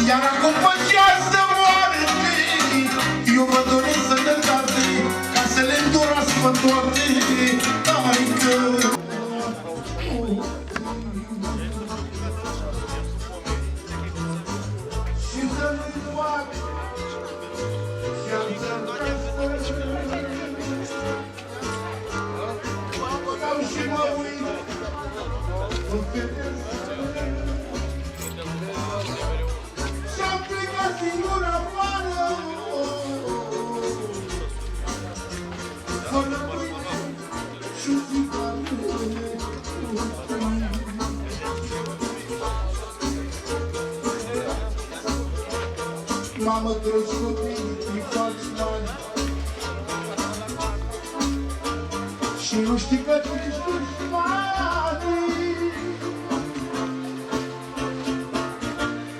Iar acum pășează moarte, eu mă doresc să ne carte, ca să le îndorați pe toate, taică. Și să nu-i fac, și-am să-mi stau și mă uit, și-am plecat singur afară, fără pâine și-o țigară. Mamă, dragi copii, îi faci mari și nu știi că tu ești dușmanii.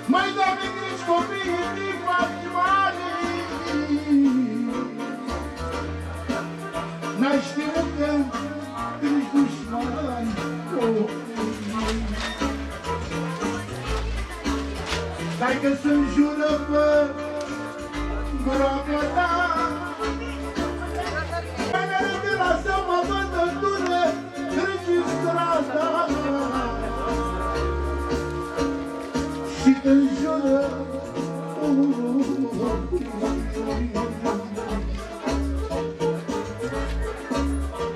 Mai Doamne, greci copiii, îi faci mari. N-ai știut că ești dușmani. Stai că să-mi jură pe groapa ta, Mânele de la seama vândătură registrata, și te-mi jură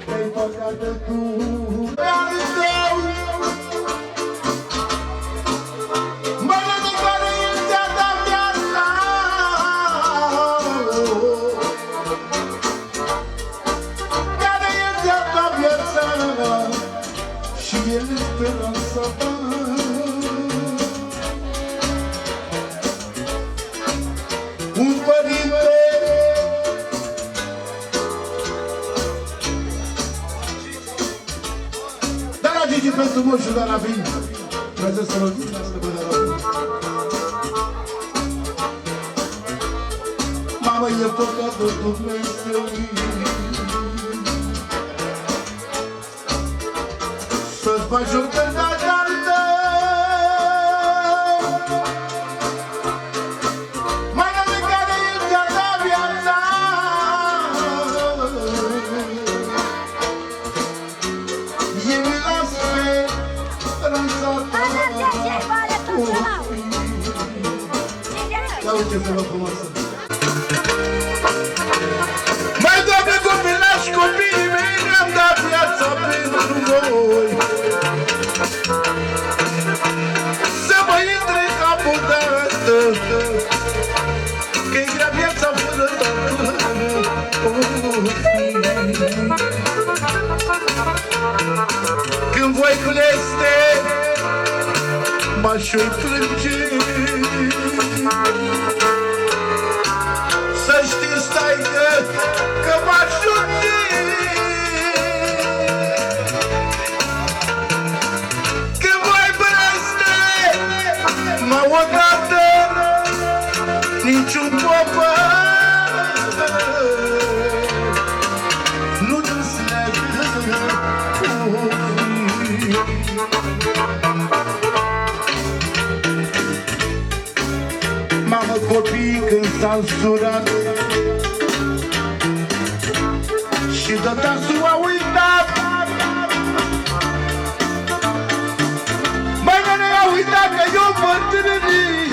că-i păcată tu. Un părinte dar la Gigi pentru moșul de la vin. Vreau să rog mamă, e păcatul Dumnezeu să-ți faci o căldată. Mâinile care îți a dat viața, eu îi las pe ranța ta. Ia uite să vă frumoasă. Mai Doamne, copilași, copiii mei, ne-am dat viața pentru voi. Să mă intre capul dată, că-i grea viața fără tată. Când voi culeste, m-aș-o plânge. Să știți, taică, că m-ajunge. Când voi brăste, mă odată, niciun popă nu te-ți leagă. Mamă, copiii când s-au surat și de tasul a uitat, mai bine a uitat că eu bătrânii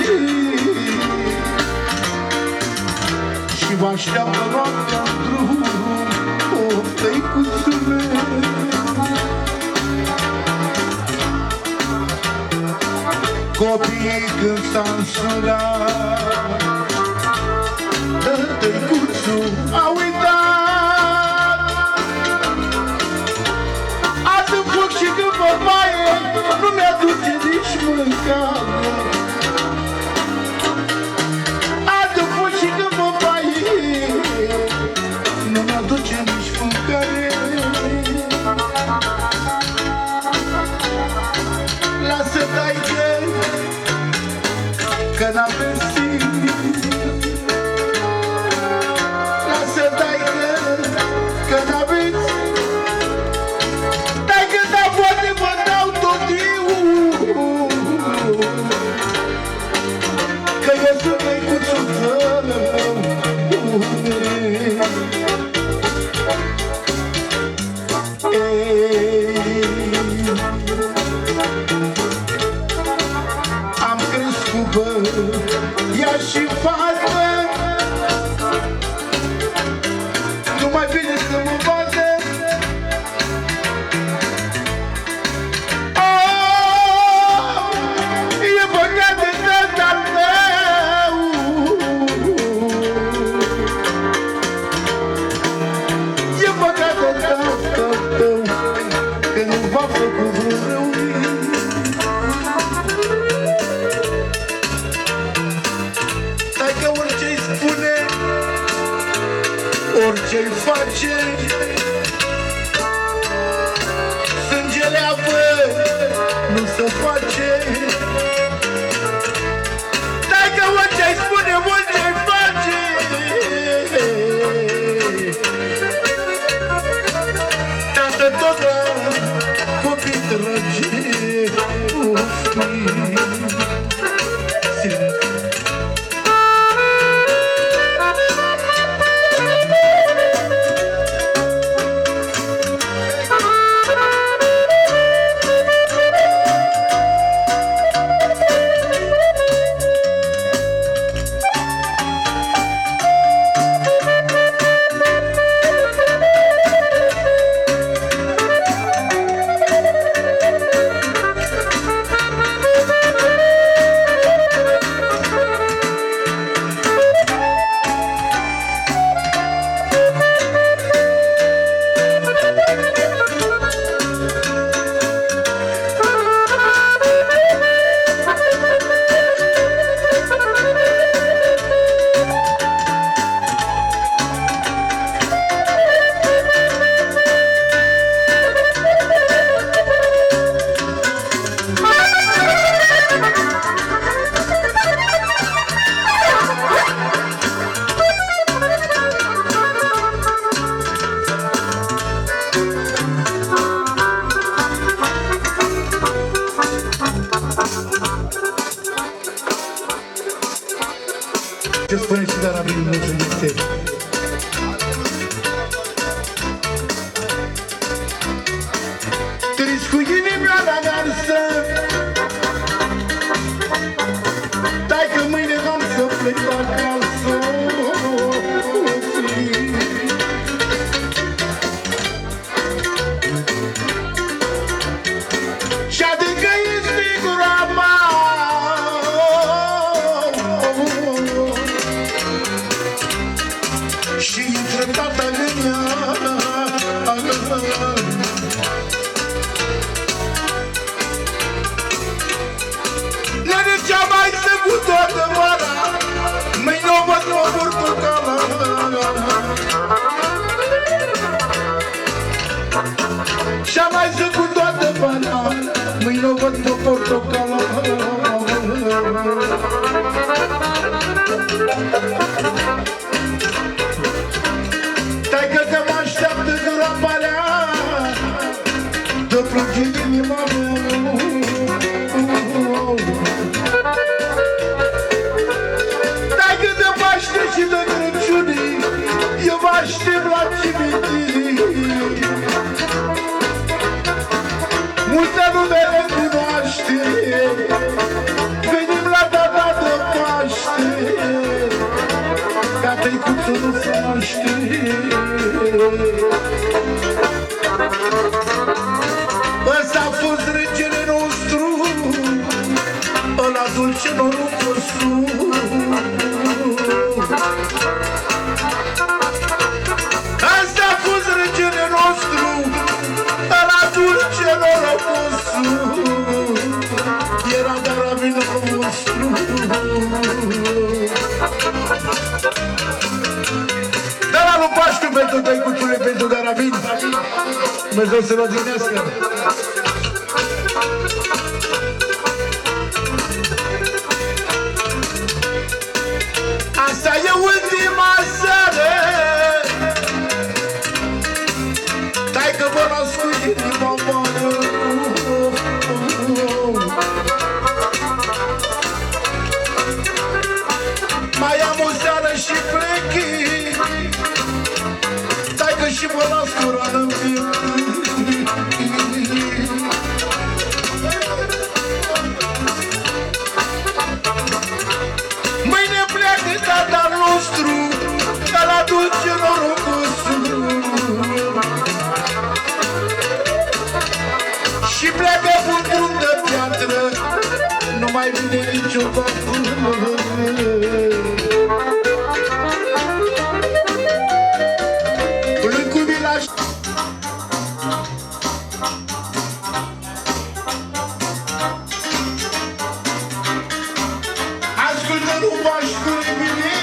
și vă așteaptă noaptea-n drum, o tăicuțul meu. Copiii când s-au însurat, tăicuțul a uitat. Azi în foc și când vă baie, nu mi-aduce nici mâncare. Azi în foc și când vă baie, nu mi-aduce nici mâncare. Lasă, taică, că n-am găsit. Lasă, taică, că n-am găsit. Taică, dar poate mă dau tot eu, Eu sunt măicuțul tău. Am crescut, bă, ea și fată. Nu mai bine să mă vadă. E băgat de tatăl meu. E băgat de tatăl tău, că nu v-a făcut vreun rău. Dacă orice-i spune, orice-i face, sângele apă nu se face. Dacă orice-i spune, orice-i face, tată tot la copii dragi. Ce spune și de la mine, nu se zice. Treci cu inima la garsă, dai că mâine am să plec acasă. Și adică e sigura mea. Și intră tata în ea. Nene, ce-a mai săcut toată vara, mâine o văd o portocală. Și-a mai săcut toată vara, mâine o văd o portocală. Că mă așteaptă groaparea, dă plânge inima mea. Dacă de Paște și de Crăciune, eu mă aștept la cimitir. Multă lume recunoaște, venim la data de Paște, ca tăicuțul nu se naște. Ăsta a fost regele nostru, ăla dulce norocul nostru. Ăsta a fost regele nostru, ăla dulce norocul nostru. Era Daravinul nostru. De la lui Paștu pentru tăicuțule, pentru Daravin. Dumnezeu să-l odihnească. Asta e ultima seară, tai-că vă las cu inima moară. și mă las cu rană în piept. Mâine pleacă tatăl nostru, ca la dulce norocosul. Și pleacă un drum de piatră, nu mai vine niciodată. Ascultă-l, Pașcule, bine,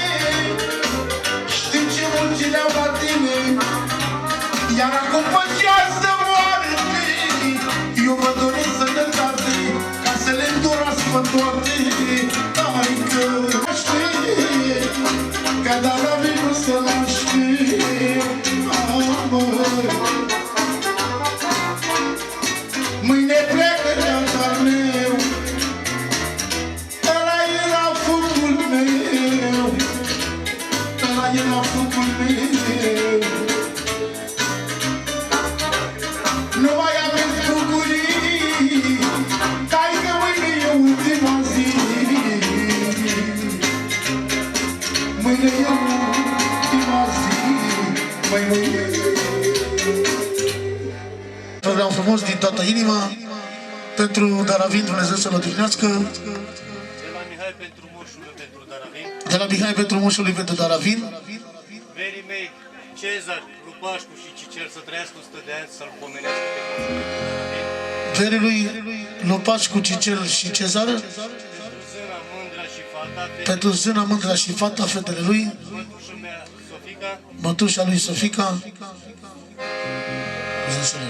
știi ce mulți le-au la tine, iar acum pe ceas de moarte, eu mă doresc să ne carte, ca să le întorască toate. Adică știe, ca dar la vinu să naște. Mâine pleacă de-al meu, ăla e la focul meu, ăla e la focul meu. Nu mai avem bucurii, dai că mâine e ultima zi. Mâine e ultima zi, mâine. Vă vreau frumos din toată inima, pentru Daravin, Dumnezeu să-l odihnească. De la Mihai pentru moșul lui pentru Daravin. De la Mihai pentru moșul lui pentru Daravin. Verii mei, Cezar, Lupașcu și Cicel să trăiască 100 de ani, să-l pomenească pe moșul lui pentru Daravin. Verii lui Lupașcu, Cicel și Cezar. Pentru Zâna, Mândra și fata, Pentru Zâna, Mândra și fata, fetele lui. mătușa mea, Sofica. Mătușa lui Sofica. Zânsele.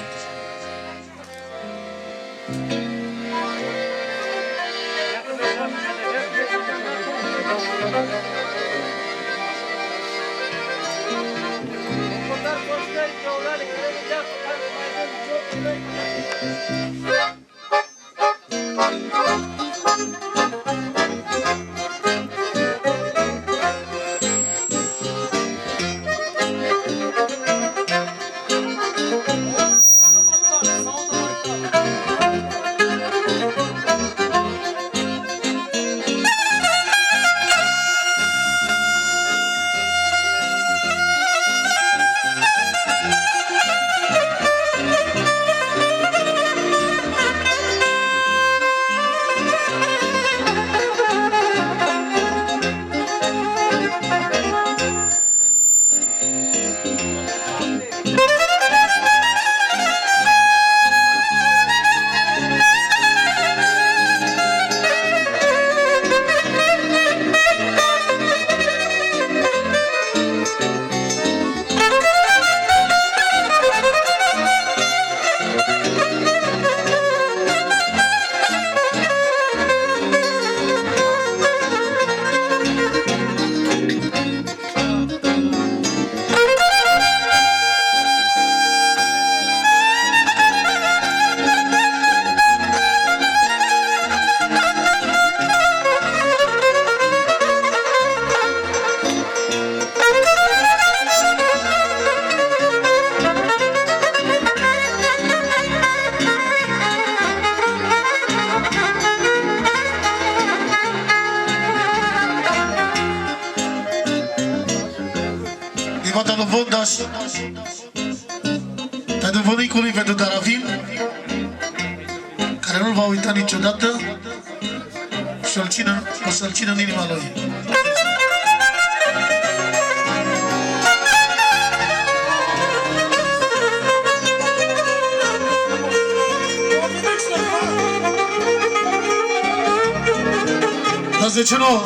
Divata lui Vondaș, pentru bunicul lui, pentru Daravin, care nu-l va uita niciodată și o să-l țină în inima lui. Dați de ce nu?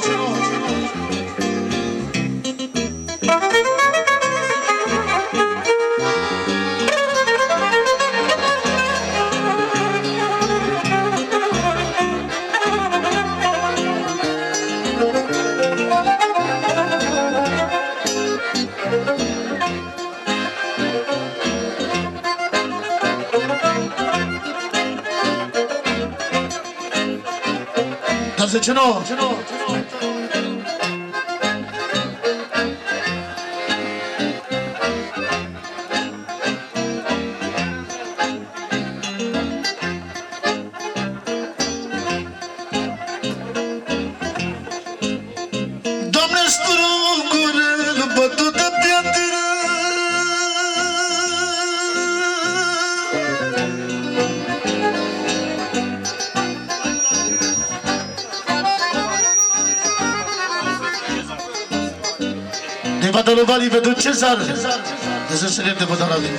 Dați de ce nu? De Bătalu Vali pentru Cezar. De să se de Bătalu Vali.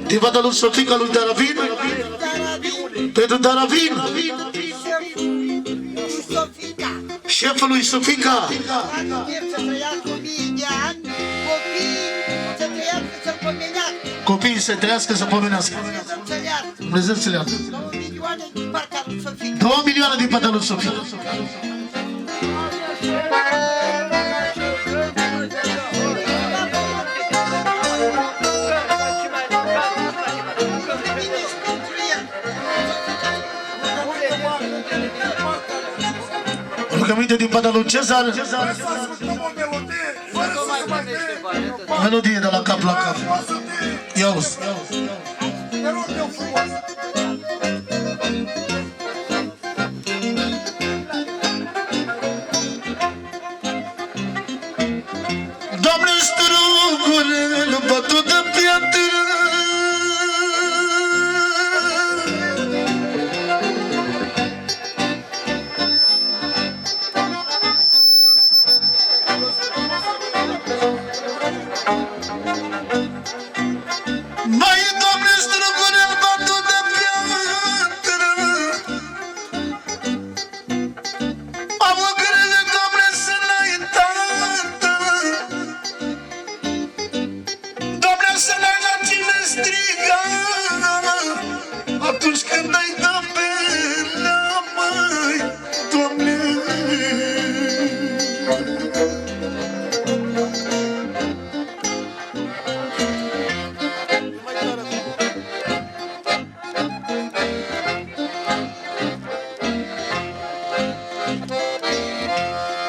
De Bătalu Sofica lui Daravin. Pentru Daravin. Șeful lui Sofica. Copiii să trăiască să pomenească. Dumnezeu să le ia. 2 milioane din partea lui Sofica. Rugăminte din partea lui Cezar. Melodie de la cap la cap. Ia-uzi. Doamne, strugurel bătut de piatră,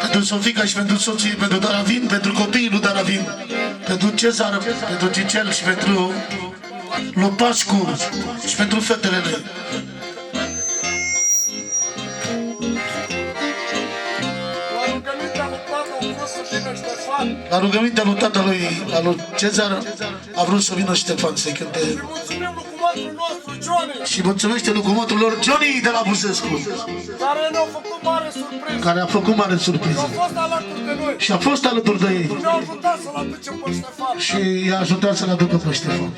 pentru Sofica și pentru soții, pentru Daravin, pentru copiii lui Daravin, pentru Cezar, pentru Gicel și pentru lui Pașcu și pentru fetele lui. La rugămintea lui tatălui, a lui Cezar, a vrut să vină Ștefan să-i cânte. Și mulțumește locomotorul lor Johnny de la Buzescu, care a făcut mare surpriză. Și a fost alături de ei. Și i-a ajutat să-l aducă pe Ștefan.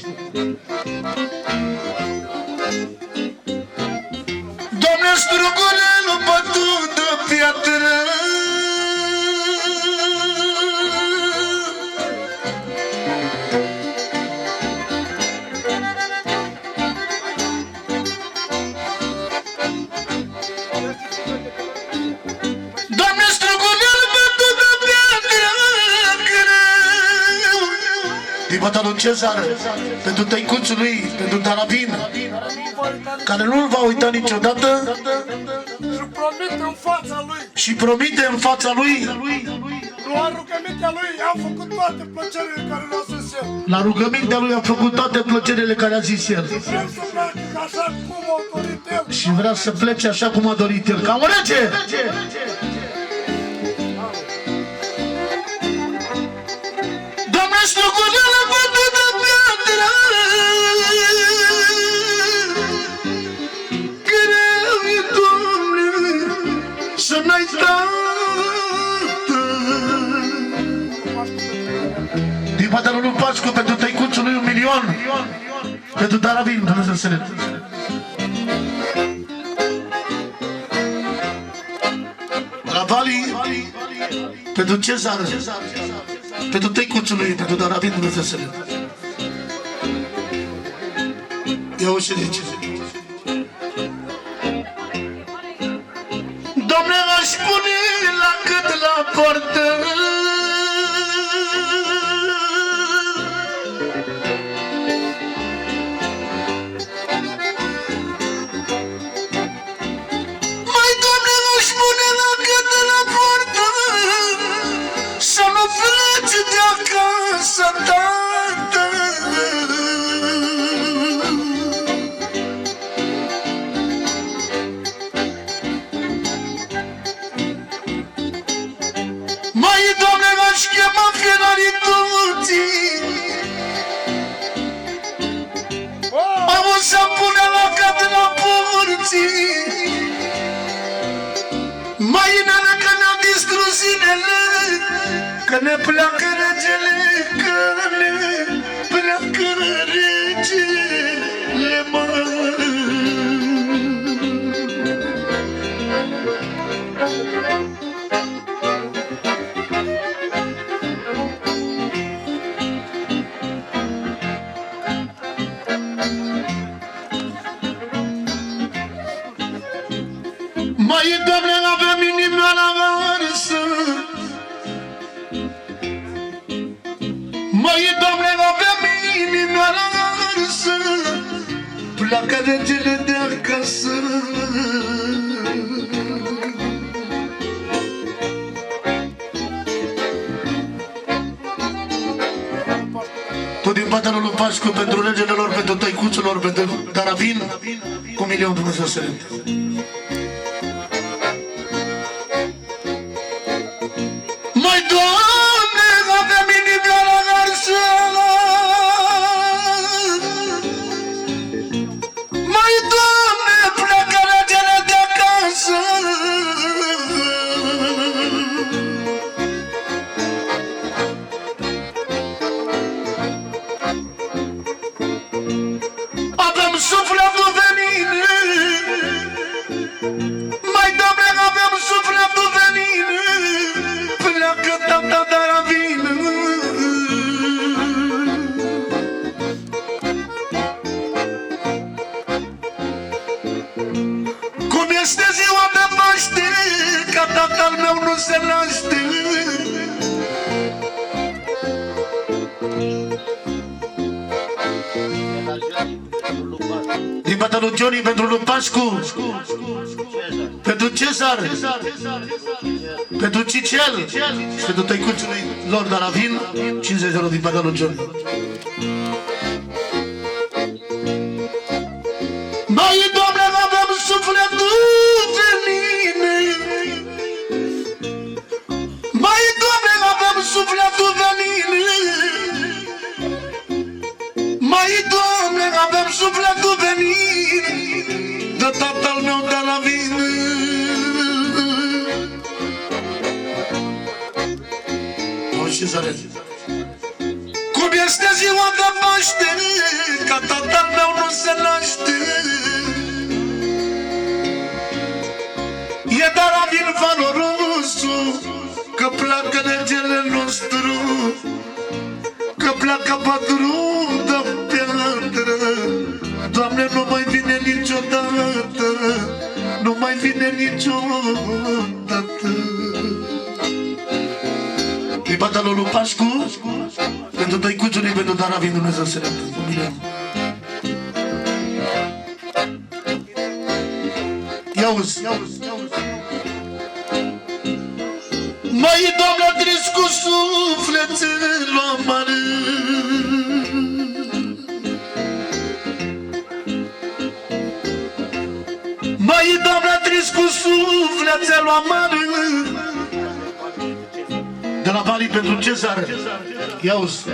Doamne, strugurelul bătut de piatră, din partea lui Cezar, pentru tăicuțul lui, pentru Daravin, care nu-l va uita niciodată și promite în fața lui. La rugămintea lui a făcut toate plăcerile care le-a zis el. La rugămintea lui a făcut toate plăcerile care a zis el. Și vrea să plece așa cum a dorit el, ca un rege! Doamne, strugurele bătut de piatră, greu e, Doamne, să n-ai tată. Din partea lui Pașcu, pentru tăicuțul lui 1 milion, pentru Daravin, Dumnezeu să ne... La Vali, pentru Cezar, pentru tăicuțul lui, pentru Daravin, Dumnezeu să ne... Ia-o și zice. Doamne, aș pune la cât la poartă, mai, Doamne, aș pune la cât la poartă, să nu pleci de acasă, tată. chema Ferrari tuții. Am să pune la cap la porții. Mai înală că ne-am distrus zilele, că ne pleacă regele, că ne pleacă regele, mă. Mai, Doamne, avem inima la arsă. Mai, Doamne, avem inima la arsă. Pleacă regele de acasă. Tot din partea lui Pașcu, pentru regele lor, pentru tăicuților, pentru Daravin, cu 1.000.000 Dumnezeu să rândă. Mai, Doamne, avem inima la arsă. Mai, Doamne, pleacă regele de acasă. Avem sufletul venin. Mai, Doamne, avem sufletul venin. Pleacă tata Daravin. Cum este ziua de Paște, ca tatăl meu nu se naște. Din partea lui Johnny pentru lui Pașcu, pentru Cezar, pentru Cicel și pentru tăicuțul lor Daravin, 50 de euro din partea lui Johnny. Mai, Doamne, avem sufletul venin. Mai, Doamne, avem sufletul venin. Mai, Doamne, avem sufletul venin de tatăl meu Daravin. Cum este ziua de Paște, ca tatăl meu nu se naște. E Daravin valorosul, că pleacă regele nostru, că pleacă pe drum de piatră. Doamne, nu mai vine niciodată, nu mai vine niciodată. Din partea lui Pașcu, pentru tăicuțul lui, pentru Daravin, Dumnezeu să le întâmple. Ia-uzi. Mai, Doamne, trist cu sufletul mare. Mai, Doamne, trist cu sufletul mare. De la Bali pentru Cezar. Ia-uzi.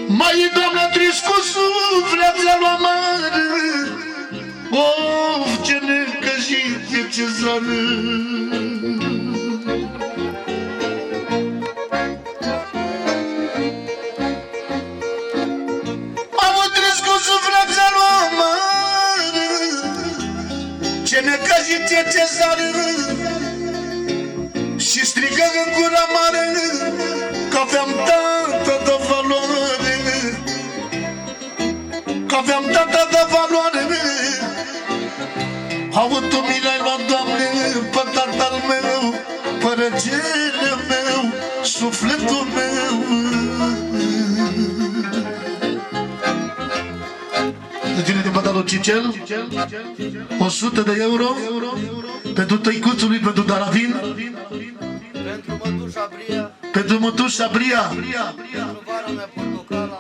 Mai, Doamne, trist cu sufletul mare. Of, ce necăjit e Cezar. Ce necăjit e Cezar. Și strigă în gura mare că aveam tată de valoare, că aveam tată de valoare. Aud, Tu mi l-ai luat, Doamne, pe tatăl meu, pe regele meu, sufletul meu. Regele de Bătalu Cicel, 100 de euro pentru tăicuțul lui, pentru Daravin, pentru mătușa Bria,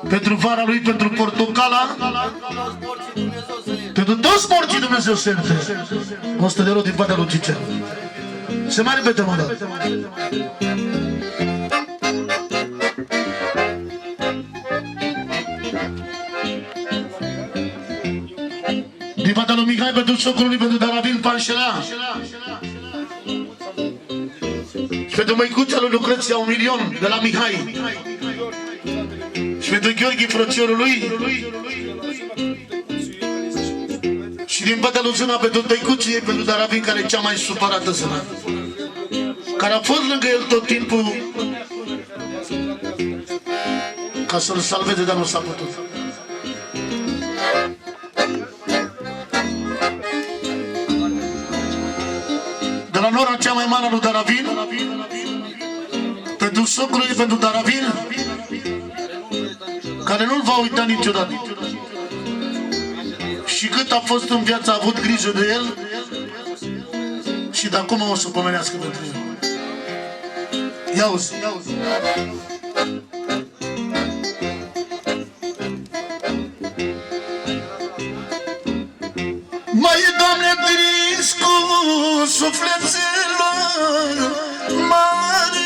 pentru vara lui, pentru portocala, pentru toți morții Dumnezeu să ierte. 100 de euro din partea lui Cicel. Se mai repede, mă, da. Din partea lui Mihai pentru socolul pentru Darabil Panșela. Și pentru măicuța lui Lucreția 1.000.000 de la Mihai. Și pentru Gheorghe, frățiorul lui. Și din partea lui Zâna pentru tăicuții, pentru Darabil, care e cea mai supărată Zâna. Care a fost lângă el tot timpul ca să-l salveze, dar nu s-a putut. De la nora cea mai mare lui Daravin, pentru socrul ei, pentru Daravin, care nu-l va uita niciodată. Și cât a fost în viață, a avut grijă de el și de acum o să pomenească pentru el. Ia uzi, ia uzi. Mai e, Doamne, trist cu sufletelor mari.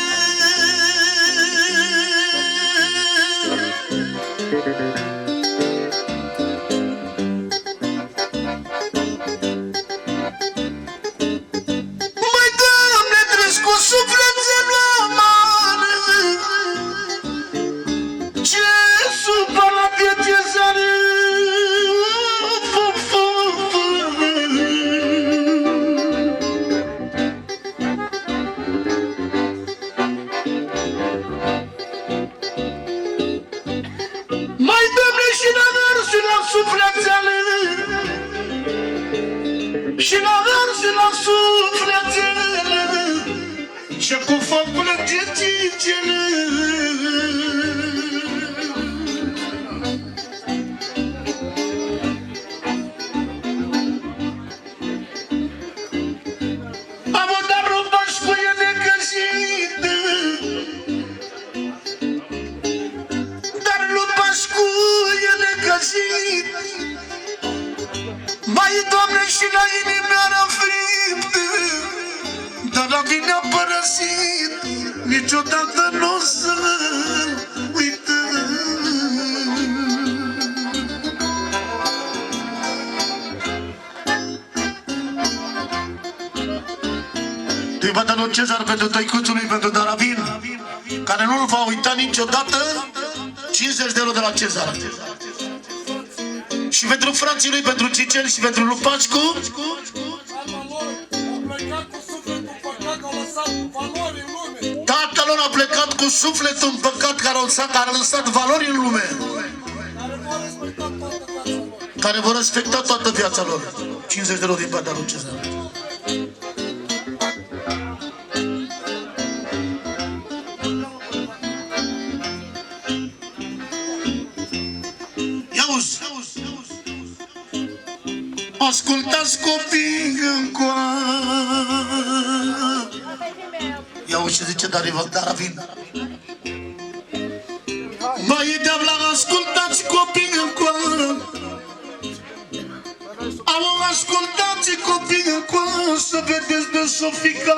Mai, Doamne, trist cu sufletelor mari. Ce supărat e Cezare. Și la vers și la sufletele și cu foc plânge cicele. Am o dar rubaș cu e necăjită, dar rubaș cu e necăjită. Mai, Doamne, și la inimioară friptă, dar la mine a părăsit, niciodată nu o să uită. Din partea lui Cezar pentru tăicuțului, pentru Daravin, care nu-l va uita niciodată, 50 de euro de la Cezar. Și pentru frații lui, pentru Cicel și pentru Lupașcu, tatăl a plecat cu sufletul în păcat, care a lăsat valori în lume, care vor respecta toată viața lor. 50 de euro din partea lui Cezar. Ascultați copii în coa. Ia uite ce zice Daravin. Mai e de-abla, ascultați copii în coa. Au ascultați copii în coa, să vedeți de Sofica,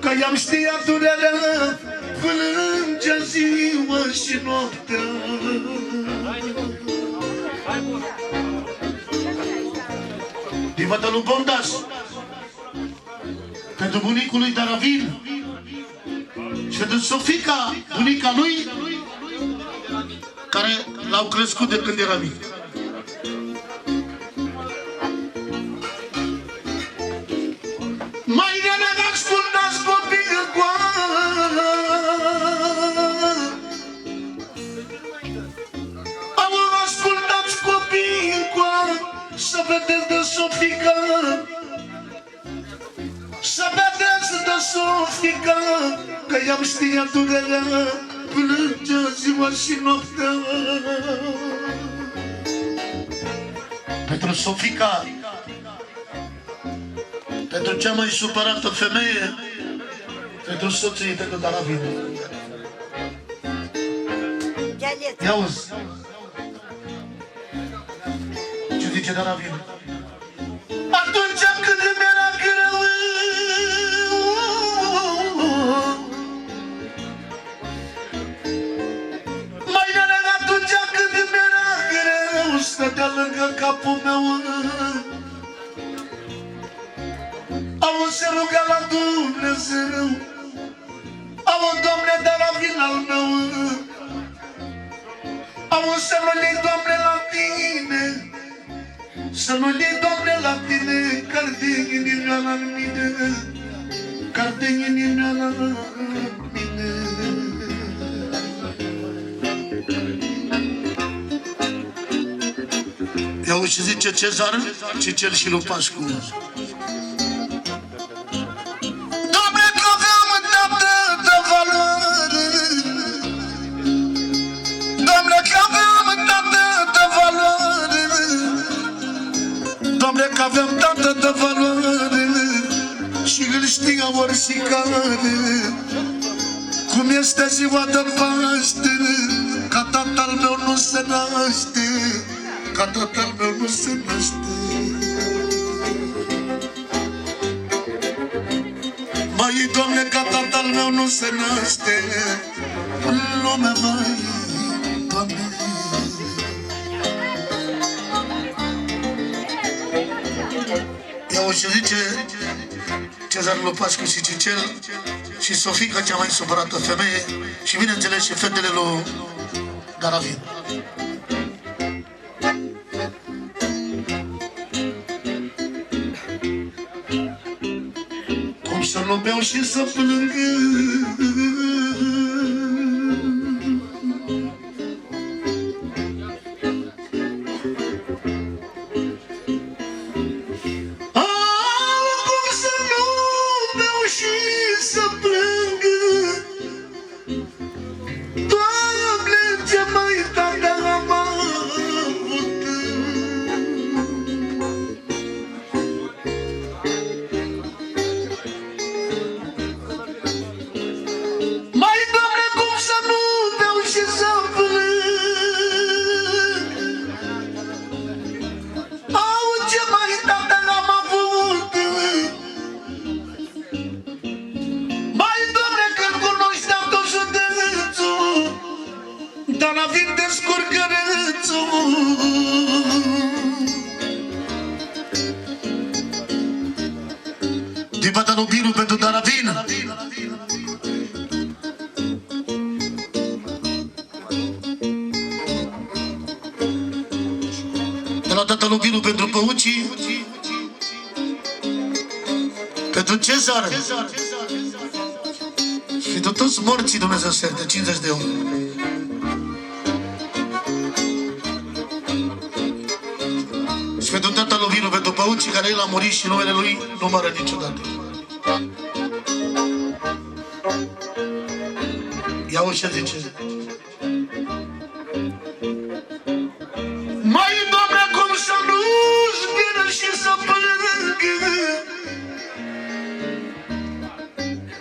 că i-am știat durerea, plângea ziua și noaptea. Din partea lui Bondaș, pentru bunicul lui Daravin și pentru Sofica, bunica lui, care l-au crescut de când era mic. Mai ne ascultați copii în coară, au ascultați copii în coară, să vedeți de Sofica, să vedeți de Sofica, că i-am știat durerea, plângea ziua și noaptea. Pentru Sofica, pentru cea mai supărată femeie, pentru soții, pentru Daravin. Ia uzi. Ce zice Daravin? Atunci când mi-era greu capul meu. Am să ruga la Dumnezeu. Am Doamne, de la final meu. Am să nu leg, Doamne, la Tine. Să nu leg, Doamne, la Tine. Carte inimea la mine. Carte inimea la mine. Iau și zice Cezar, Cicel și lui Pașcu. Doamne, că aveam tată valoare. Doamne, că aveam tată valoare. Doamne, că aveam tată valoare. Și îl știam oricare. Cum este ziua de Paște, ca tatăl meu nu se naște. Ca tatăl meu nu se naște. Mai, Doamne, ca tatăl meu nu se naște în lume, mai, Doamne. Iau și zice Cezar Lupascu și Cicel și Sofica, cea mai supărată femeie, și bineînțeles și fetele lui Daravin. Cum să nu beau și să plâng? Din partea lui Biru pentru Daravin. De la tatăl lui Biru pentru Păuci. Pentru Cezar. Și de toți morții Dumnezeu să ierte, 50 de euro. Și pentru tatăl lui Biru pentru Păuci, care el a murit și numele lui nu moară niciodată. Ia-o ce zice. Mai, Doamne, cum să nu-ți vină și să plângă.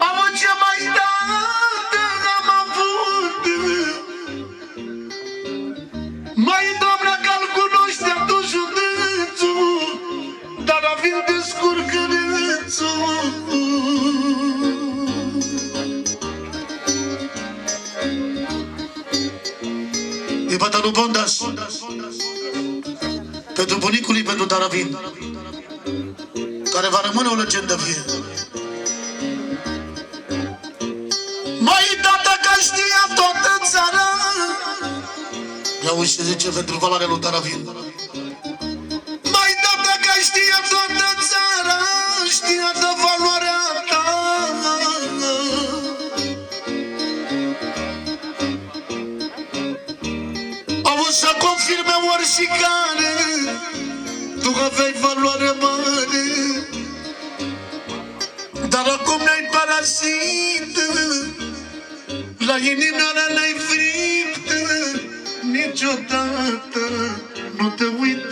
Am ce mai tată am avut. Mai, Doamne, că-l cunoști atunci județul, dar avem descurcărețul. Din partea lui Bondas, pentru bunicului, pentru Daravin, care va rămâne o legendă vie. Mai, tată, că știa toată țara. Ia-uși ce zice pentru valoarea lui Daravin. Mai, tată, că știa toată țara, știa de valoarea ta. Să confirme oricare, tu aveai valoare mare, dar acum n-ai parasit, la inimioara n-ai fript, niciodată nu te uit.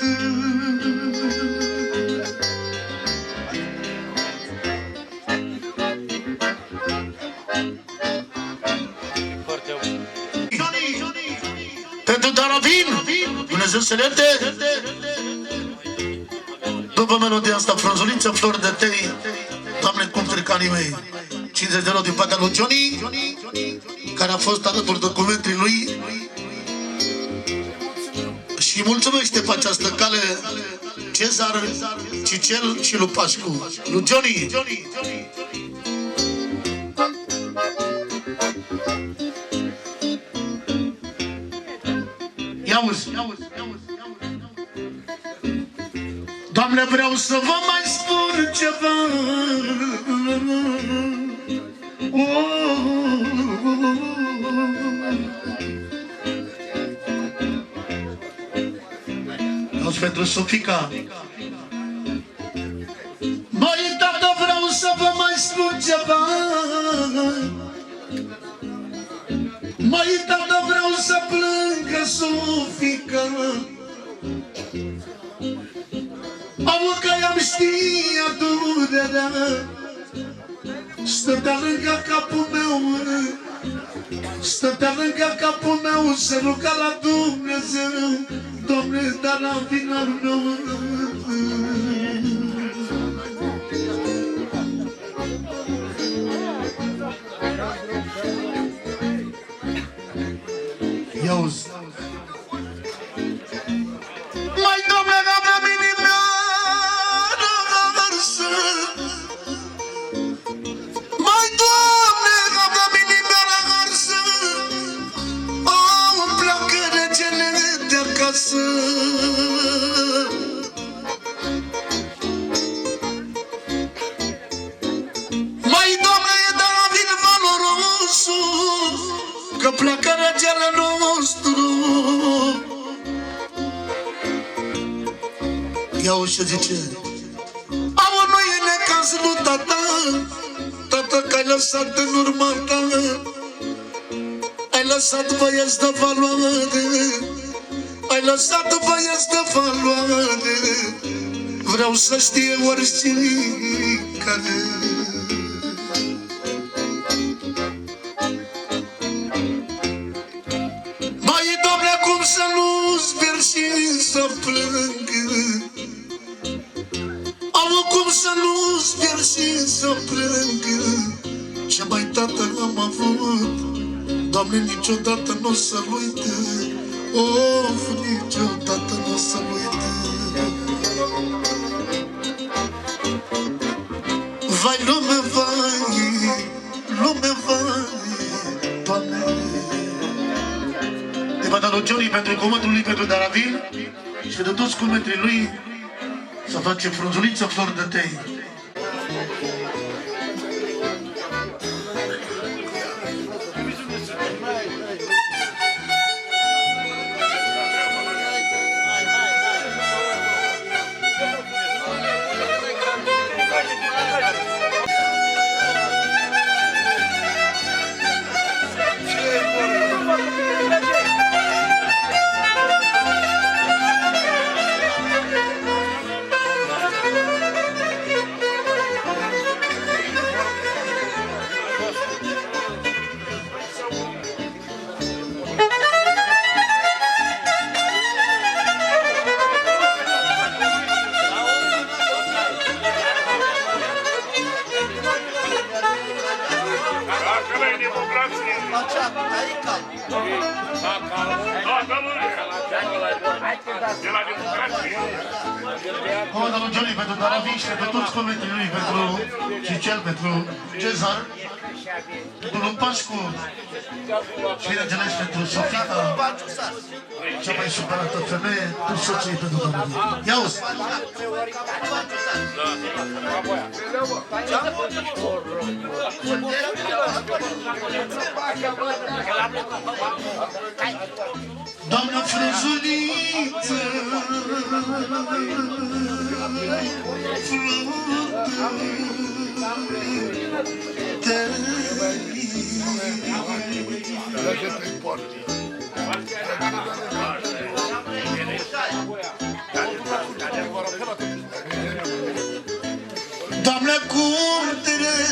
Pentru Daravin, Dumnezeu să lete. După melodia asta, frunzuliță, flori de tei, Doamne, cum fricanii mei. 50 de euro din partea lui Johnny, care a fost alături documentului lui. Și Și mulțumește pe această cale Cezar, Cicel și lui Pașcu. Lui Johnny. Ia-uzi. Doamne, vreau să vă mai spun ceva. Auzi pentru Sofica. Măi, tată, vreau să vă mai spun ceva. Măi, tată, vreau să plângă Sofica. Amu că i-am știat durerea. Stătea lângă capul meu, stătea lângă capul meu, se ruga la Dumnezeu, Doamne, dar la final meu. Ia-uzi. Mai, Doamne, n-am inimea răsă. Mai, Doamne, n-am inimea răsă. Îmi pleacă regele de acasă. Mai, Doamne, e de la vin valorosul, că pleacă regele nostru. Ia-o și zice: au, nu e necaz lui tata, tata, că ai lăsat în urma ta, ai lăsat băieți de valoare, ai lăsat băieți de valoare, vreau să știe oricine care. Mai, Doamne, cum să nu sper și să plâng, cum să nu sper și să plâng. Ce mai tată am avut, Doamne, niciodată n-o să-l uite. Of, niciodată n-o să-l uite. Vai, lume, vai, lume, vai, Doamne. De bata lui Johnny pentru cuvântul lui pentru Daravil și de toți cuvântii lui să face frunzuliță flori de tei. Comanda lui Johnny pentru Daravil și pentru toți comentrii lui, pentru Cicel, pentru Cezar, pentru lui Pașcu și bineînțeles pentru Sofica, cea mai supărată femeie, toți soții pentru Daravil. Ia-uzi! Doamna frunzuliță, Doamne, cum trec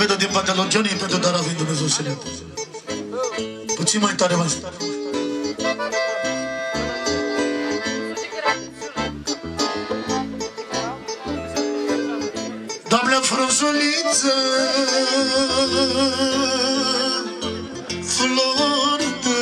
pentru din partea lui Johnny, pentru Daravin, Dumnezeu să le puțin mai tare, mai tare. Doamne frunzuliță, flori de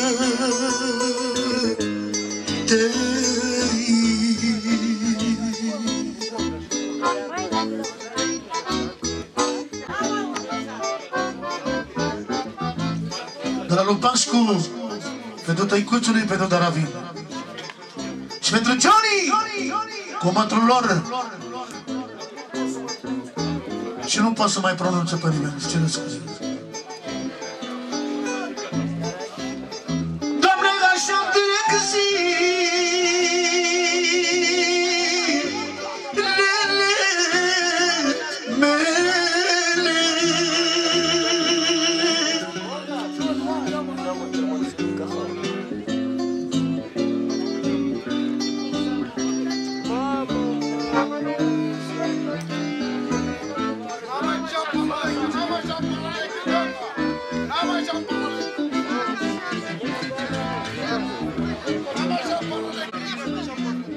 de la lui Pașcu, pentru tăicuțului, pentru Daravin și pentru Johnny, comantul lor. Și nu pot să mai pronunță pe nimeni, îți cer scuze. Doamne, așa trec zilele mele.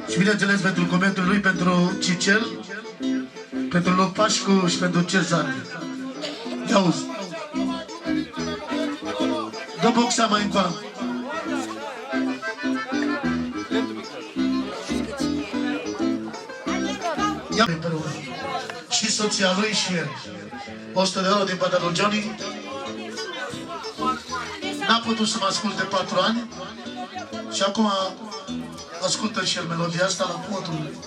Și bineînțeles pentru comentul lui, pentru Cicel, pentru lui Pașcu și pentru Cezar. Ia auzi. Dă boxa mai încoa. Ia împreună. Și soția lui și el. 100 de euro din partea lui Johnny. N-a putut să mă asculte 4 ani. Și acum ascultă și el melodia asta la modul lui.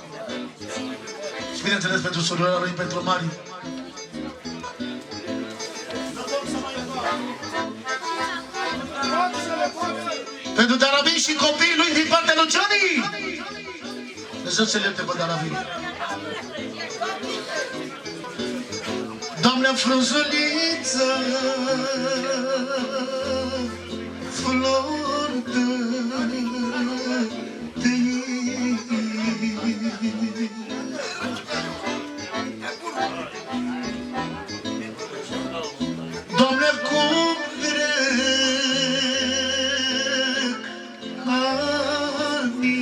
Și bineînțeles pentru surioara lui, pentru Mari. Pentru Daravin și copiii lui din partea lui Johnny. Dumnezeu să-l ierte pe Daravin. Doamne frunzuliță, flori de Doamne, cum trec anii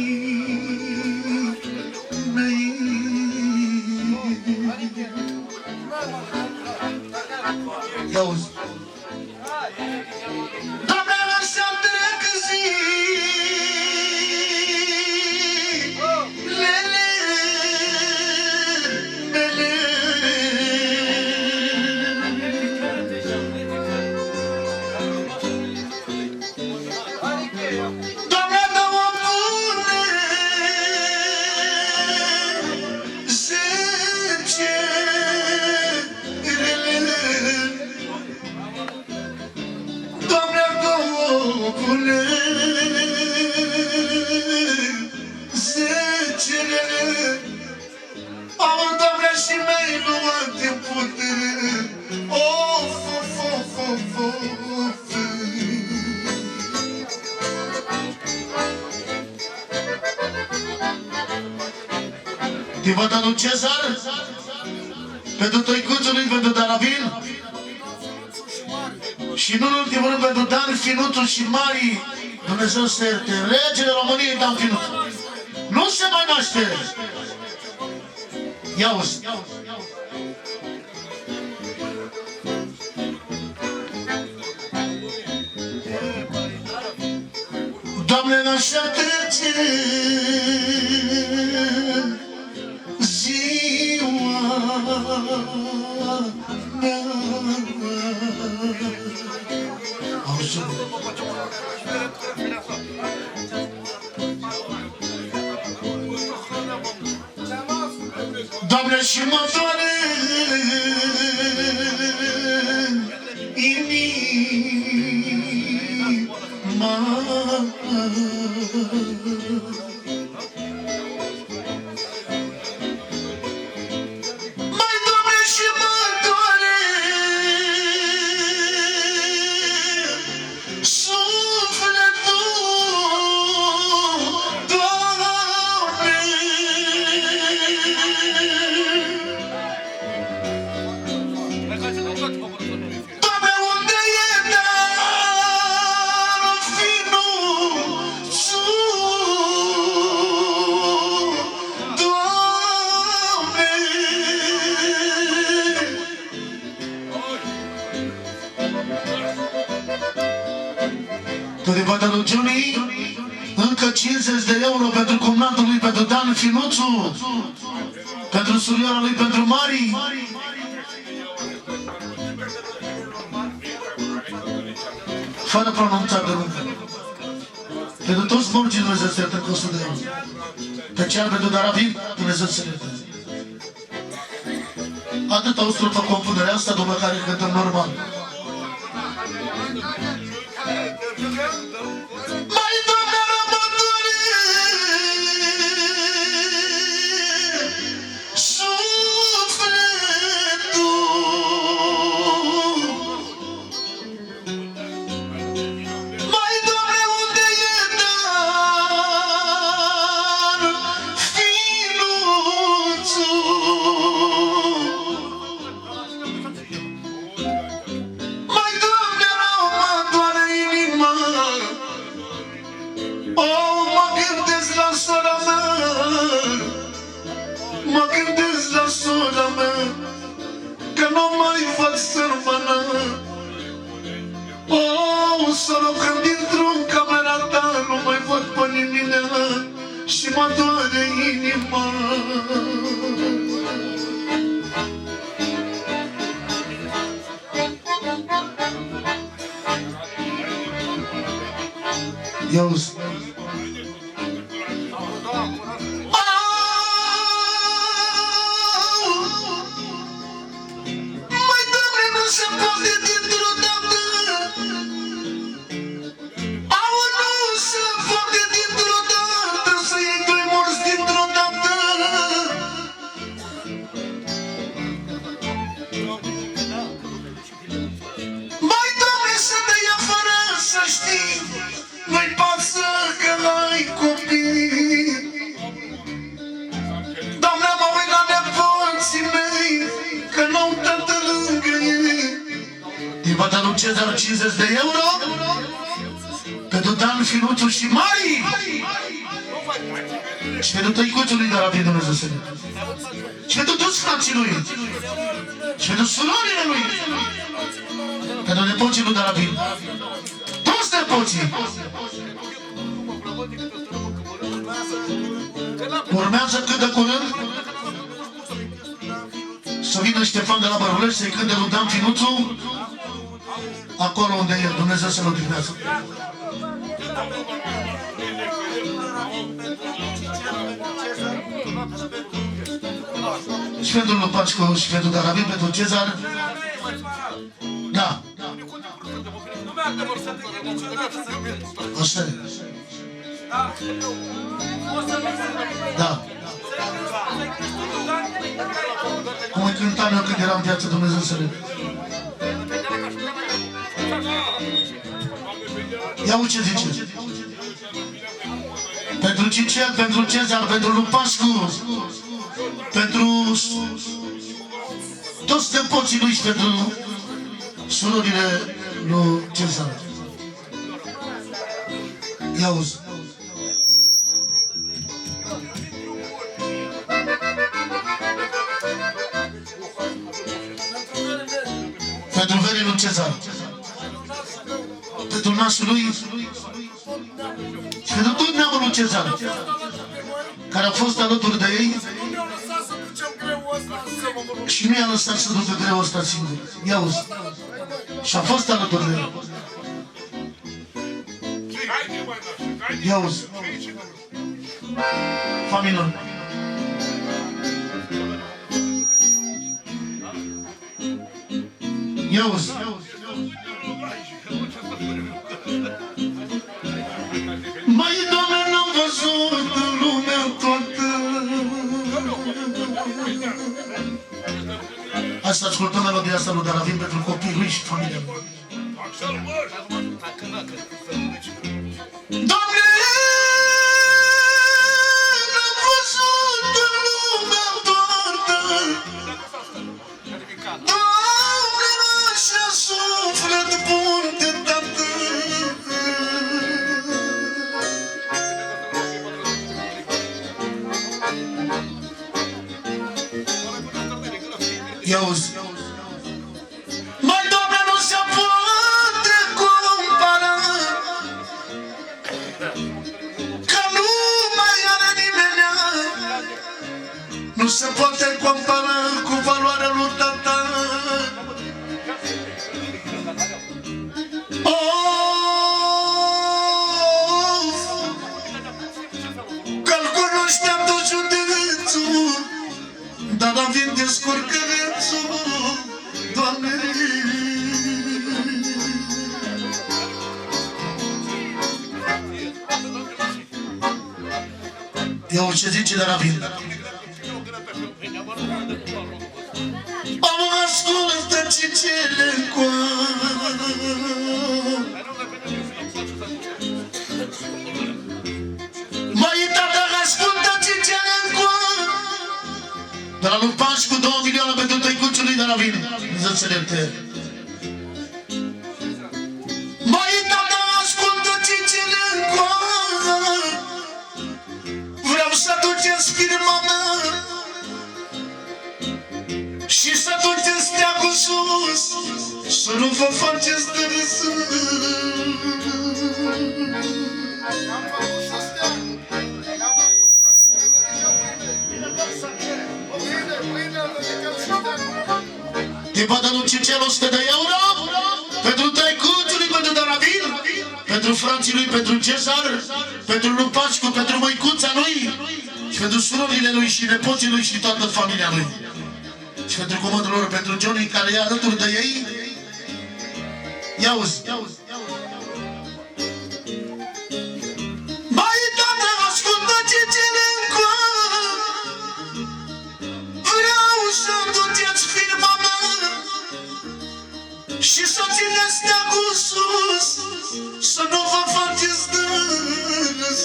mei. Ia auzi. Doamne, așa trec zilele mele. Doamne, dă-mă bune 10 rele. Doamne, dă-mă bune 10 rele. Am, Doamne, și mi-ai luat din putere. Of, of, of, of, of. Din partea lui Cezar, pentru tăicuțului, pentru Daravin și nu în ultimul rând pentru Dan Finuțu și Mari. Dumnezeu să ierte, regele României Dan Finuțu. Nu se mai naște! Ia uzi! Doamne, n-așa trece ziua mea. Auzi? Doamne, și mă doare inima. Mai, Doamne, și mă doare sufletul, Doamne. Tot din partea lui Johnny, încă 50 de euro pentru cumnatul lui, pentru Dan Finuțu, pentru surioara lui, pentru Mari. Fără pronunțat de nume. Pentru toți morții Dumnezeu să ierte cu 100 de euro. Pe cel pentru Daravin, Dumnezeu să ierte. Atât au strupă compunerea asta, după care cântăm normal. Mai Doamne răbătoare, sufletul. Mai Doamne, unde e dar finuțul? Mai Doamne, rău mă doare inima. Oh, mă gândesc la sora mea, mă gândesc la sora mea, că nu mai fac sărmână. Oh, sora, când intru în camera ta, nu mai văd pe nimeni și mă doare inima. Ia-uzi. Mai Doamne, nu se poate dintr-o dată. Au, nu se poate dintr-o dată să iei doi morți dintr-o dată. Mai Doamne, să ne ia fără să știi, nu-i pasă că ai copii. Doamne, mă uit la nepoții mei, că n-au tată lângă ei. Din partea lui Cezar 50 de euro, pentru Dan Finuțu și Mari. Și pentru tăicuțul lui Daravin, Dumnezeu să ne. Și pentru toți frații lui. Și pentru surorile lui. Pentru nepoții lui Daravin. Toți nepoții. Urmează cât de curând să vină Ștefan de la Bărbulești să-i cânte lui Dan Finuțu acolo unde e, Dumnezeu să-l odihnească. Și pentru Lupașcu și pentru Daravin, pentru Cezar. Da. Așa e. Da. Cum îi cântam eu când eram în viață, Dumnezeu să le... Ia uite ce zice. Pentru Cicel, pentru Cezar, pentru Lupașcu, pentru toți nepoții lui și pentru surorile lui Cezar. Ia uzi. Pentru verii lui Cezar, pentru nașul lui și pentru tot neamul lui Cezar, care a fost alături de ei și nu i-a lăsat să ducă greul ăsta singur. Ia uzi. Și a fost alături de ei. Ia uzi. Familie. Ia uzi. Mai Doamne, n-am văzut în lumea toată. Hai să ascultăm melodia asta lui Daravin pentru copiii lui și familia lui. Doamne, n-am văzut în lumea toată. Doamne, așa suflet bun de tată. Ia uzi. Mai Doamne, nu se poate compara Ia ce zice de Ravin. Am ascultat cicele mai tata ascultă cicele de la lui Pașcu 2 milioane pentru tăicuțului de Ravin. Zățelete. Mai tata ascultă cicele vreau să duceți firma mea și să duceți steagul sus, să nu vă faceți de râs. Te bada lui Cicel 100 de euro pentru tăicuțului, pentru Daravin, pentru frații lui, pentru Cezar, pentru lui Pașcu, pentru măicuța lui și pentru surorile lui și nepoții lui și toată familia lui. Și pentru comandul lor, pentru Johnny, care e alături de ei. Ia-uzi! Mai tată, ascultă Cicilencu, vreau să duceți firma mea și să țineți steagul sus, să nu vă faceți de râs.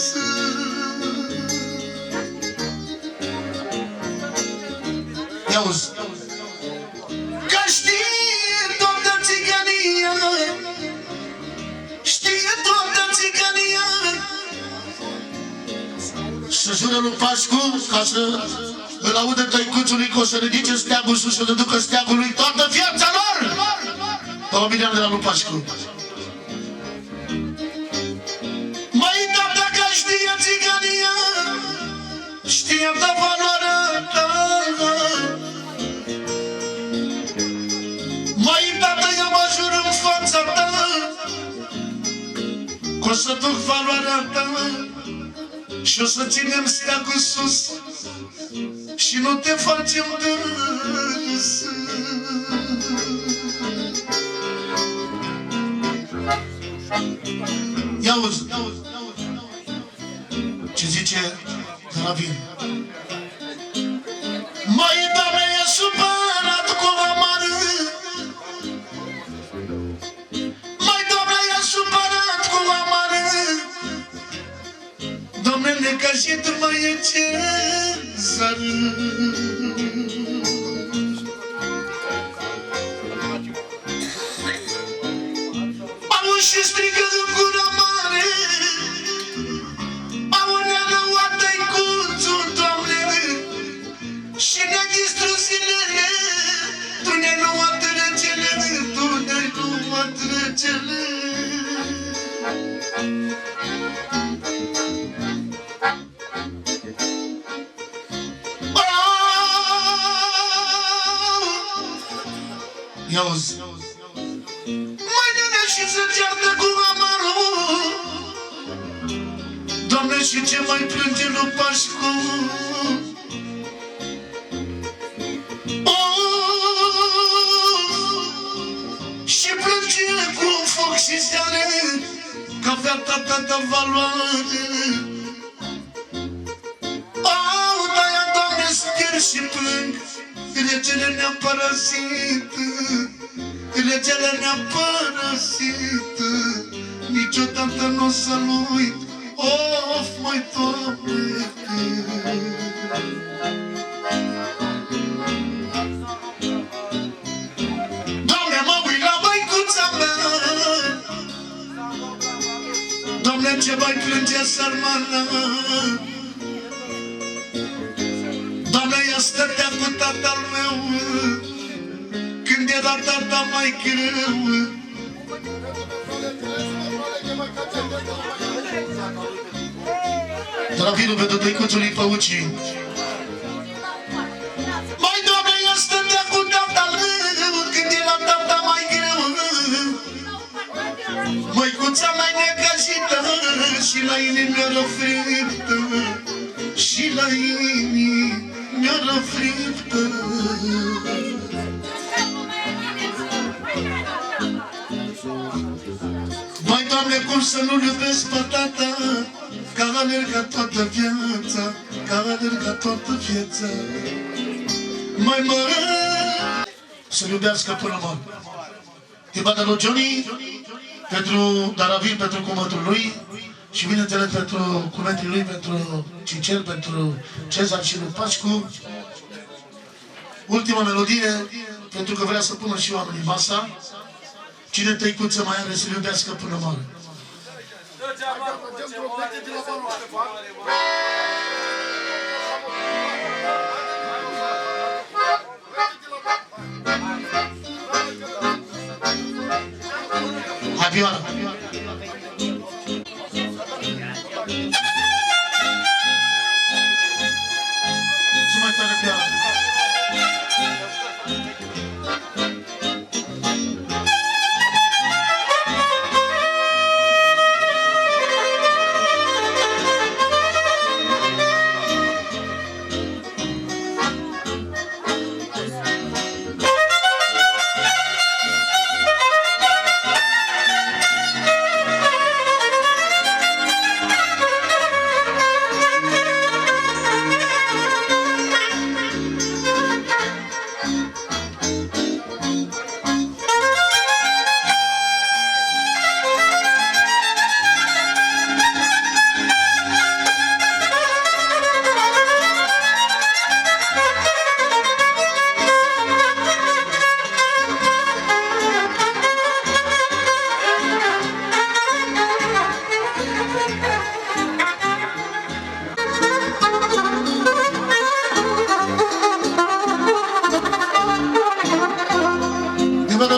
Ia-uzi! Că știe toată țigănia, știe toată țigănia, să jură lui Pașcu ca să îl audă tăicuțului că o să ridice steagul sus, să le ducă steagul lui toată viața lor! 2 milioane de la lui Pașcu. Mai tata că știe țigănia, știe de valoarea ta. Mai tată, eu mă jur în fața ta că o să duc valoarea ta și o să ținem steagul sus și nu te facem de râs. Ia-uzi ce zice Ravin. Mai doamne, e supărat cu amară, mai doamne, e supărat cu amară, doamne, necăjit mai e Cezar. Auzi și strigă în gura mare, aunea lăuată-i cuțul, Doamne, și ne-a distrus zilele, Tu ne-ai luat regele, Tu ne-ai luat regele. Ia-uzi! Mai nene și să ceartă cu amarul, Doamne, și ce mai plânge lui Pașcu. Și plânge cu foc și seare, că avea tata valoare. De-aia, Doamne, ster și plâng, regele ne-a părăsit, regele ne-a părăsit, niciodată nu o să-l uit, of, măi, Doamne. Doamne, mă uit la băicuța mea, Doamne, ce mai plânge sărmana, Doamne, ea stătea cu tatăl meu când era tata mai greu. Dravinul pentru tăicuțului Păucii. Mai, Doamne, ea stătea cu tatăl meu când era tata mai greu. Măicuța mai necăjită și la inimi mi-a răfrită, și la inimi mi-a răfrită. Mai, Doamne, cum să nu-l iubesc pe tata, că a alergat toată viața ca toată viața. Mai să-l iubească până mor. Din partea lui Johnny, pentru Daravin, pentru cuvântul lui și bineînțeles pentru cuvântul lui, pentru Cicel, pentru Cezar și lui Pașcu. Ultima melodie, pentru că vrea să pună și oamenii masa. Cine tăicuță mai are să-l iubească până moare. Hai, vioară! Și mai tare vioară!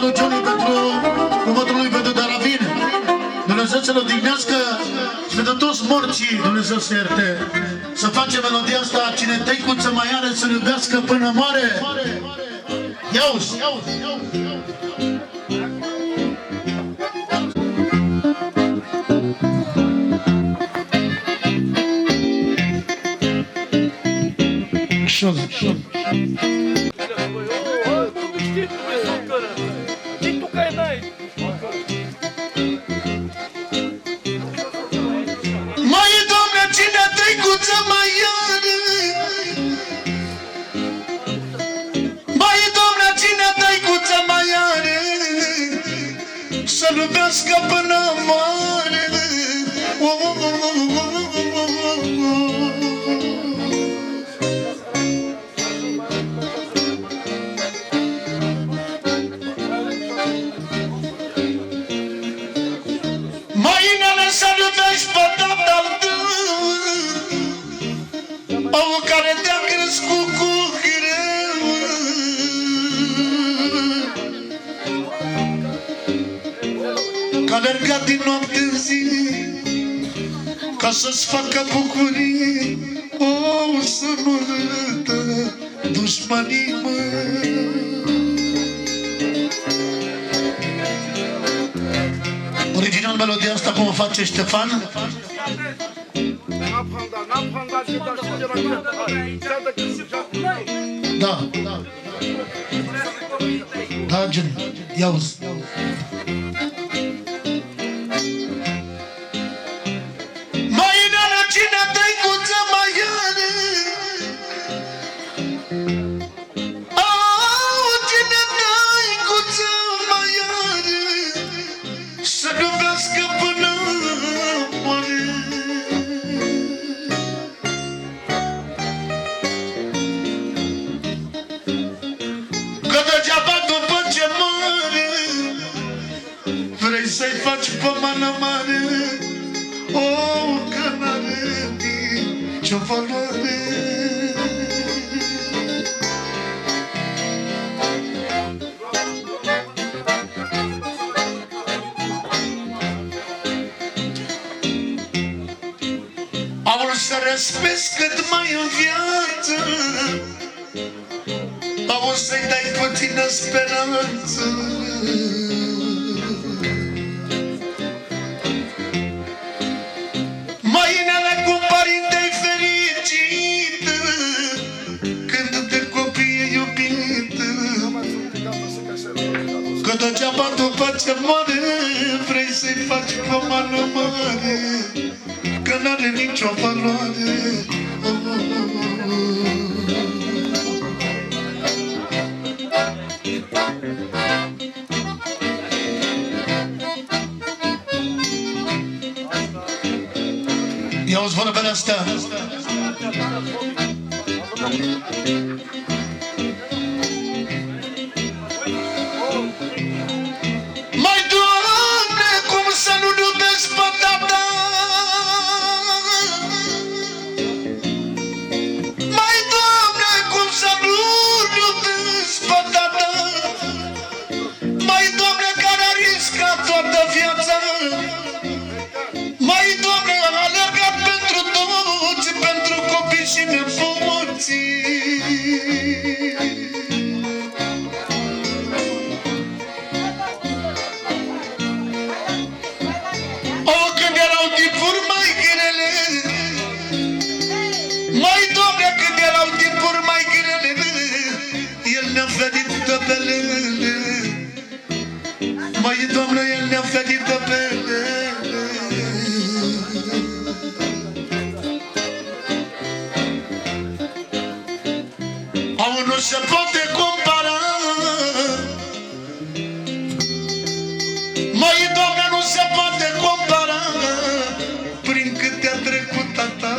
Lui Johnny pentru cuvântul lui pentru Daravin. Dumnezeu să-l odihnească și pentru toți morții Dumnezeu să ierte. Să facem melodia asta, cine tăicuță mai are să-l iubească până moare. Ia-uzi! Mai Doamne, cine tăicuță mai are? Mai Doamne, cine tăicuță mai are? Să-l iubească până moare. Mâinile să-l iubești pe tatăl tău, omul care te-a crescut cu greu. Că a alergat din noapte în zi ca să-ți facă bucurii. O, să nu râdă dușmanii măi. Original melodia asta cum o face Ștefan? Da. Da, Johnny. Ia-uzi. Mâinile cine tăicuță mai are? Cine tăicuță mai are? Să iubească până moare. Că degeaba după ce moare vrei să-i faci pomană mare. O, că n-are nicio valoare. Am vrut să răspesc cât mai în viață, am vrut să-i dai puțină speranță. Mâinile cu părinte-i fericit, când de copii e iubit. Că degeaba după ce moare vrei să-i să-i faci pomană mare, că n-are nicio valoare. Ia-uzi vorbele astea. Mai Doamne, cum să nu iubesc pe tata? Mai Doamne, cum să nu iubesc pe tata? Mai Doamne, care a riscat toată viața? Mai Doamne, a alergat pentru toți, pentru copii și nepoții. Când erau timpuri mai grele, mai Doamne, când erau timpuri mai grele, El ne-a ferit de belele. Mai Doamne, El ne-a ferit de belele. Nu se poate compara. Măi, Doamne, nu se poate compara prin cât te-a trecut tata.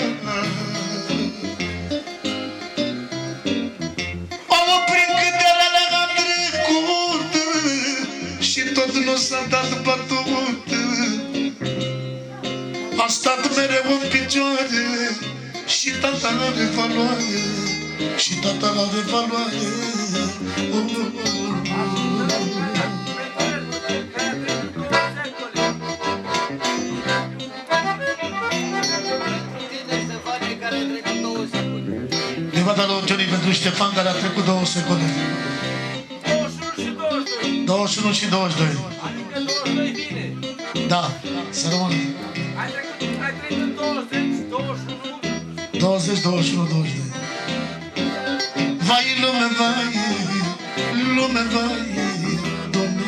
Omul prin câte rele a trecut și tot nu s-a dat bătut. A stat mereu în picioare și tata are valoare. Și tata are valoare. Levata lui Johnny pentru Ștefan, care a trecut 2 secunde. 21 și 22. Adică 22 bine. Da, să rămână. Ai trăit în 20, 21. 20, 21, 22. Vai lume, vai, lume, vai, Doamne.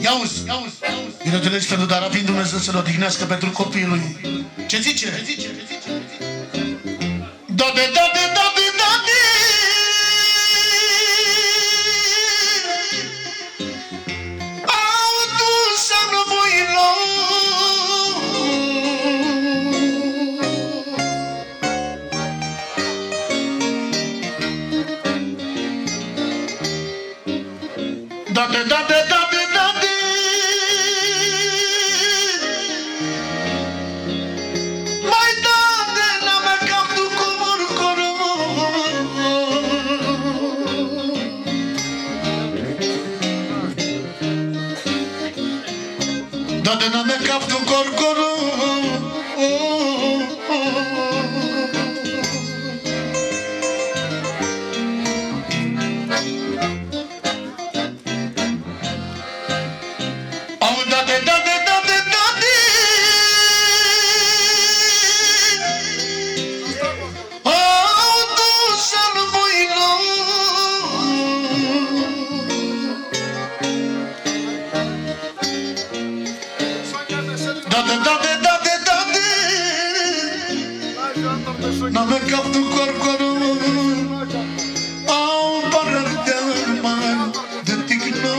Ia-uzi, bineînțeles, pentru Darabin, Dumnezeu să-l odihnească pentru copiii lui. Ce zice? Dade, dade, dade, dade. Au dus înăvoilor. Dade, dade, dade, dade. Mai dade, n-am cam tu comor coro. Dade, n-am cam tu coro. N-am cap tu corcoro. Au parar de armar de tigno.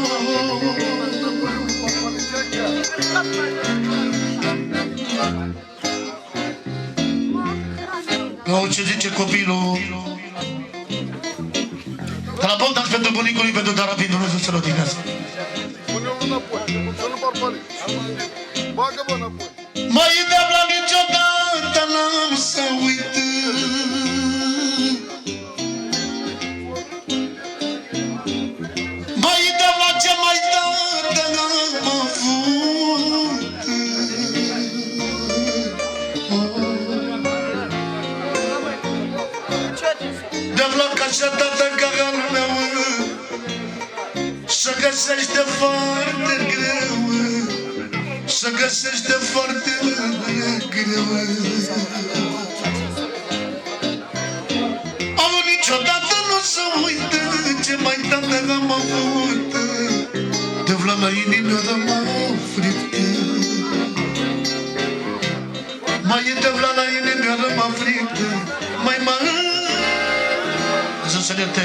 Ce zice copilul? De la Bogdan pentru bunicul lui, pentru Darabin, Dumnezeu să-l odihnească. Pune-l înapoi, să nu parpali. Bagă-mă înapoi. Mai de la niciodată n-am să uit. Mai de la ce mai dată n-am avut. De la cașetată care al meu să găsești de foarte greu. Să găsești de foarte greu. Am niciodată nu să uit rămân frică. Mai e tăvla la inimă rămân frică. Mai să ne te.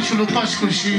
Și lui Pașcu și